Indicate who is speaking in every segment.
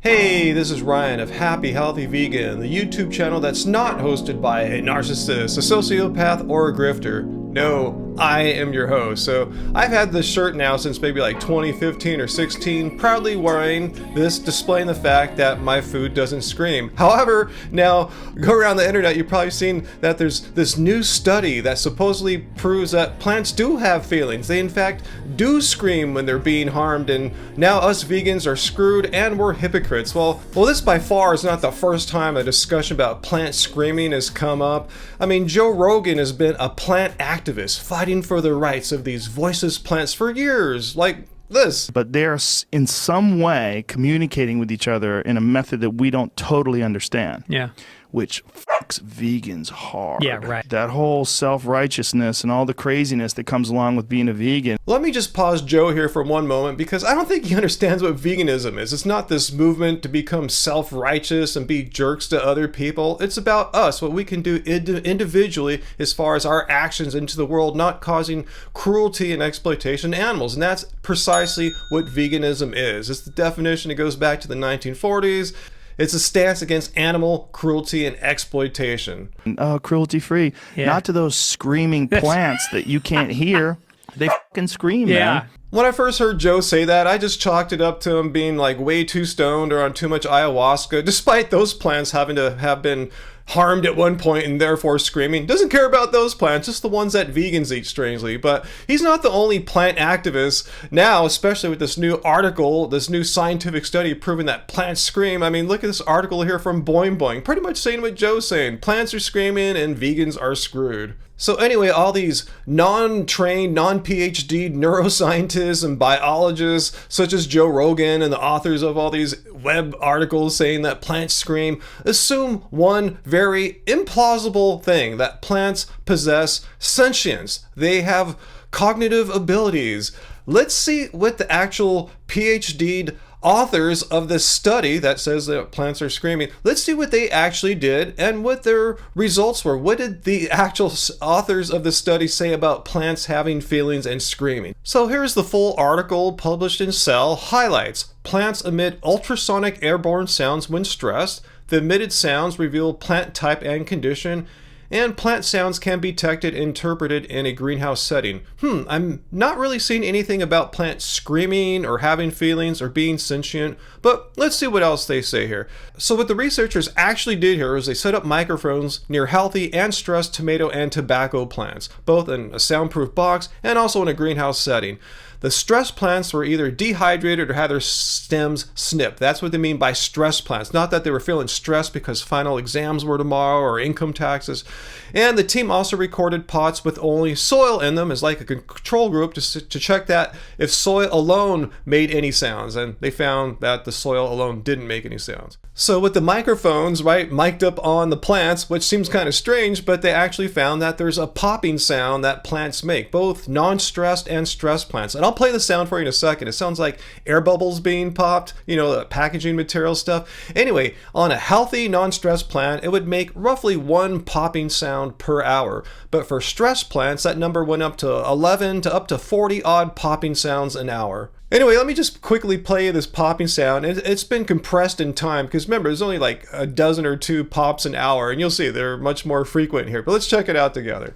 Speaker 1: Hey, this is Ryan of Happy Healthy Vegan, the YouTube channel that's not hosted by a narcissist, a sociopath, or a grifter. No, I am your host. So I've had this shirt now since maybe like 2015 or 16, proudly wearing this, displaying the fact that my food doesn't scream. However, now go around the internet, you've probably seen that there's this new study that supposedly proves that plants do have feelings. They in fact do scream when they're being harmed, and now us vegans are screwed and we're hypocrites. Well, this by far is not the first time a discussion about plant screaming has come up. I mean, Joe Rogan has been a plant activist fighting for the rights of these voiceless plants for years, like this.
Speaker 2: But they're in some way communicating with each other in a method that we don't totally understand.
Speaker 3: Yeah.
Speaker 2: Which fucks vegans hard.
Speaker 3: Yeah, right.
Speaker 2: That whole self-righteousness and all the craziness that comes along with being a vegan.
Speaker 1: Let me just pause Joe here for one moment, because I don't think he understands what veganism is. It's not this movement to become self-righteous and be jerks to other people. It's about us, what we can do individually as far as our actions into the world, not causing cruelty and exploitation to animals. And that's precisely what veganism is. It's the definition. It goes back to the 1940s. It's a stance against animal cruelty and exploitation.
Speaker 2: Cruelty-free.
Speaker 3: Yeah.
Speaker 2: Not to those screaming plants that you can't hear. They fucking scream, man.
Speaker 1: When I first heard Joe say that, I just chalked it up to him being like way too stoned or on too much ayahuasca, despite those plants having to have been harmed at one point and therefore screaming. Doesn't care about those plants, just the ones that vegans eat, strangely. But he's not the only plant activist now, especially with this new article, this new scientific study proving that plants scream. I mean, look at this article here from Boing Boing, pretty much saying what Joe's saying. Plants are screaming and vegans are screwed. So anyway, all these non-trained, non-PhD neuroscientists and biologists, such as Joe Rogan and the authors of all these web articles saying that plants scream, assume one very implausible thing, that plants possess sentience. They have cognitive abilities. Let's see what the actual PhD authors of this study that says that plants are screaming, let's see what they actually did and what their results were. What did the actual authors of the study say about plants having feelings and screaming? So here's the full article published in Cell. Highlights: plants emit ultrasonic airborne sounds when stressed. The emitted sounds reveal plant type and condition, and plant sounds can be detected and interpreted in a greenhouse setting. I'm not really seeing anything about plants screaming or having feelings or being sentient, but let's see what else they say here. So what the researchers actually did here is they set up microphones near healthy and stressed tomato and tobacco plants, both in a soundproof box and also in a greenhouse setting. The stressed plants were either dehydrated or had their stems snipped. That's what they mean by stressed plants. Not that they were feeling stressed because final exams were tomorrow or income taxes. And the team also recorded pots with only soil in them as like a control group to check that if soil alone made any sounds. And they found that the soil alone didn't make any sounds. So with the microphones, right, mic'd up on the plants, which seems kind of strange, but they actually found that there's a popping sound that plants make, both non-stressed and stressed plants. And I'll play the sound for you in a second. It sounds like air bubbles being popped, the packaging material stuff. Anyway, on a healthy, non-stressed plant, it would make roughly one popping sound per hour. But for stressed plants, that number went up to 11 to up to 40 odd popping sounds an hour. Anyway, let me just quickly play this popping sound. It's been compressed in time because remember, there's only like a dozen or two pops an hour, and you'll see they're much more frequent here. But let's check it out together.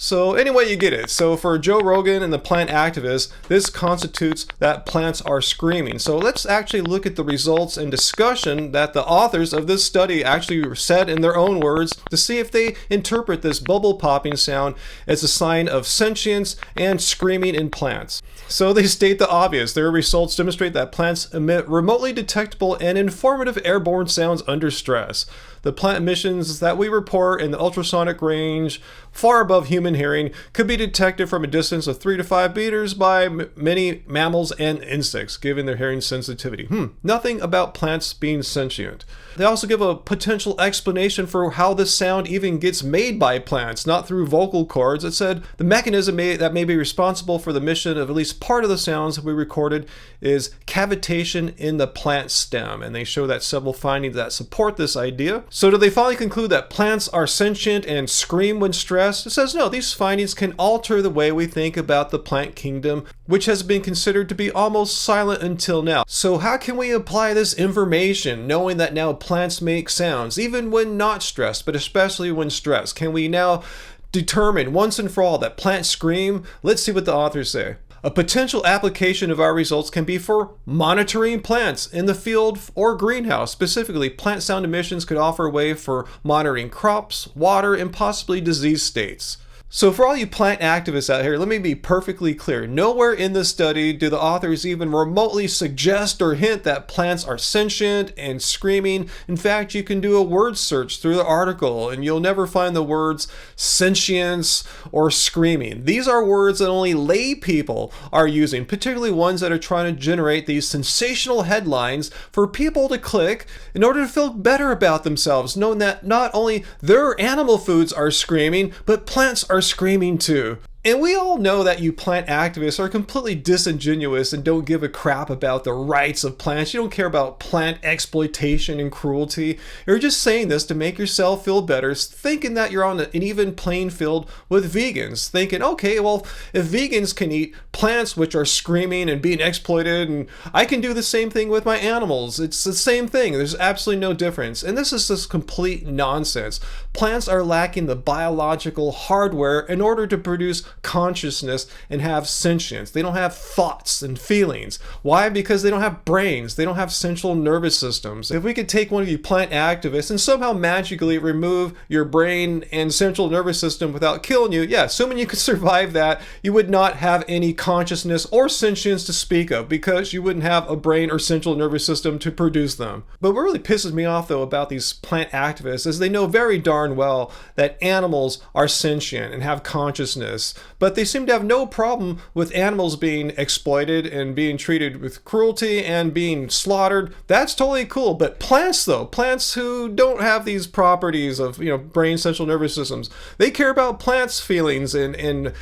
Speaker 1: So anyway, you get it. So for Joe Rogan and the plant activists, this constitutes that plants are screaming. So let's actually look at the results and discussion that the authors of this study actually said in their own words to see if they interpret this bubble popping sound as a sign of sentience and screaming in plants. So they state the obvious. Their results demonstrate that plants emit remotely detectable and informative airborne sounds under stress. The plant emissions that we report in the ultrasonic range, far above human hearing, could be detected from a distance of 3 to 5 meters by many mammals and insects, given their hearing sensitivity. Nothing about plants being sentient. They also give a potential explanation for how this sound even gets made by plants, not through vocal cords. It said the mechanism that may be responsible for the emission of at least part of the sounds we recorded is cavitation in the plant stem, and they show that several findings that support this idea. So do they finally conclude that plants are sentient and scream when stressed? stress? It says no, these findings can alter the way we think about the plant kingdom, which has been considered to be almost silent until now. So how can we apply this information, knowing that now plants make sounds, even when not stressed, but especially when stressed? Can we now determine once and for all that plants scream? Let's see what the authors say. A potential application of our results can be for monitoring plants in the field or greenhouse. Specifically, plant sound emissions could offer a way for monitoring crops, water, and possibly disease states. So for all you plant activists out here, let me be perfectly clear. Nowhere in this study do the authors even remotely suggest or hint that plants are sentient and screaming. In fact, you can do a word search through the article and you'll never find the words sentience or screaming. These are words that only lay people are using, particularly ones that are trying to generate these sensational headlines for people to click in order to feel better about themselves, knowing that not only their animal foods are screaming, but plants are screaming too. And we all know that you plant activists are completely disingenuous and don't give a crap about the rights of plants. You don't care about plant exploitation and cruelty. You're just saying this to make yourself feel better, thinking that you're on an even playing field with vegans. Thinking, okay, well, if vegans can eat plants which are screaming and being exploited, and I can do the same thing with my animals. It's the same thing. There's absolutely no difference. And this is just complete nonsense. Plants are lacking the biological hardware in order to produce consciousness and have sentience. They don't have thoughts and feelings. Why? Because they don't have brains. They don't have central nervous systems. If we could take one of you plant activists and somehow magically remove your brain and central nervous system without killing you, yeah, assuming you could survive that, you would not have any consciousness or sentience to speak of because you wouldn't have a brain or central nervous system to produce them. But what really pisses me off though about these plant activists is they know very darn well that animals are sentient and have consciousness. But they seem to have no problem with animals being exploited and being treated with cruelty and being slaughtered. That's totally cool. But plants though, plants who don't have these properties of, brain, central nervous systems, they care about plants' feelings and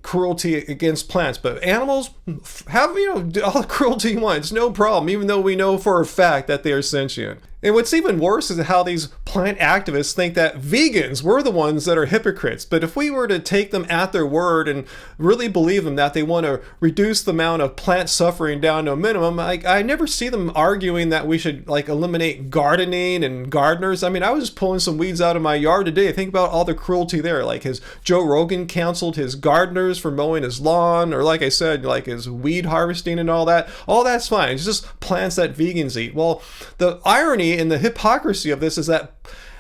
Speaker 1: cruelty against plants. But animals have, all the cruelty you want. It's no problem, even though we know for a fact that they are sentient. And what's even worse is how these plant activists think that vegans were the ones that are hypocrites. But if we were to take them at their word and really believe them that they want to reduce the amount of plant suffering down to a minimum, I never see them arguing that we should eliminate gardening and gardeners. I mean, I was just pulling some weeds out of my yard today. Think about all the cruelty there. Has Joe Rogan counseled his gardeners for mowing his lawn? Or like I said, his weed harvesting and all that? All that's fine. It's just plants that vegans eat. Well, the irony and the hypocrisy of this is that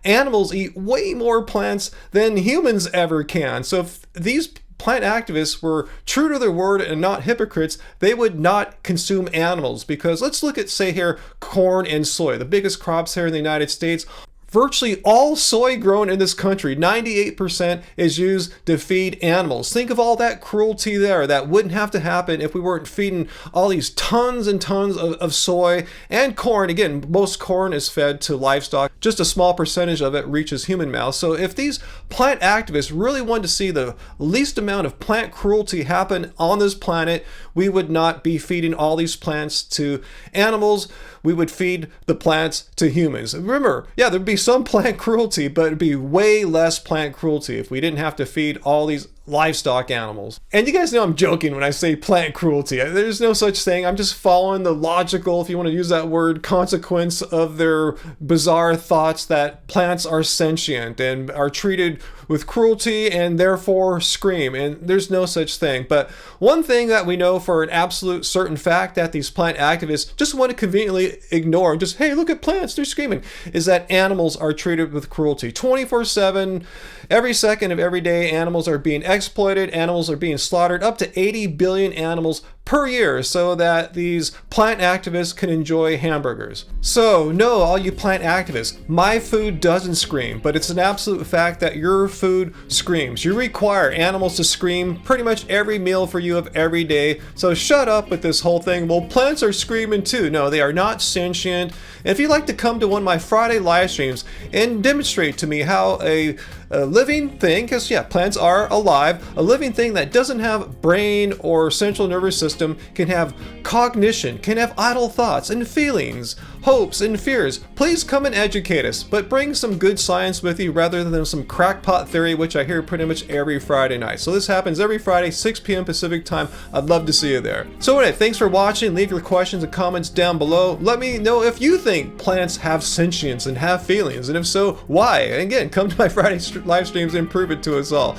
Speaker 1: animals eat way more plants than humans ever can. So if these plant activists were true to their word and not hypocrites, they would not consume animals. Because let's look at, say here, corn and soy, the biggest crops here in the United States. Virtually all soy grown in this country, 98%, is used to feed animals. Think of all that cruelty there. That wouldn't have to happen if we weren't feeding all these tons and tons of soy and corn. Again, most corn is fed to livestock. Just a small percentage of it reaches human mouths. So if these plant activists really wanted to see the least amount of plant cruelty happen on this planet, we would not be feeding all these plants to animals. We would feed the plants to humans. Remember, yeah, there'd be some plant cruelty, but it'd be way less plant cruelty if we didn't have to feed all these livestock animals. And you guys know I'm joking when I say plant cruelty. There's no such thing. I'm just following the logical, if you want to use that word, consequence of their bizarre thoughts that plants are sentient and are treated with cruelty and therefore scream. And there's no such thing. But one thing that we know for an absolute certain fact that these plant activists just want to conveniently ignore and just, hey, look at plants, they're screaming, is that animals are treated with cruelty 24/7. Every second of every day, animals are being exploited, animals are being slaughtered, up to 80 billion animals per year, so that these plant activists can enjoy hamburgers. So no, all you plant activists, my food doesn't scream, but it's an absolute fact that your food screams. You require animals to scream pretty much every meal for you of every day. So shut up with this whole thing, well, plants are screaming too. No, they are not sentient. If you'd like to come to one of my Friday live streams and demonstrate to me how a living thing, because yeah, plants are alive, a living thing that doesn't have brain or central nervous system can have cognition, can have idle thoughts and feelings. hopes, and fears. Please come and educate us, but bring some good science with you rather than some crackpot theory, which I hear pretty much every Friday night. So this happens every Friday, 6 p.m. Pacific time. I'd love to see you there. So anyway, thanks for watching. Leave your questions and comments down below. Let me know if you think plants have sentience and have feelings, and if so, why? And again, come to my Friday live streams and prove it to us all.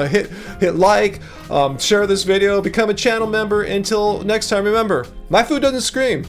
Speaker 1: Hit like, share this video, become a channel member. Until next time, remember, my food doesn't scream.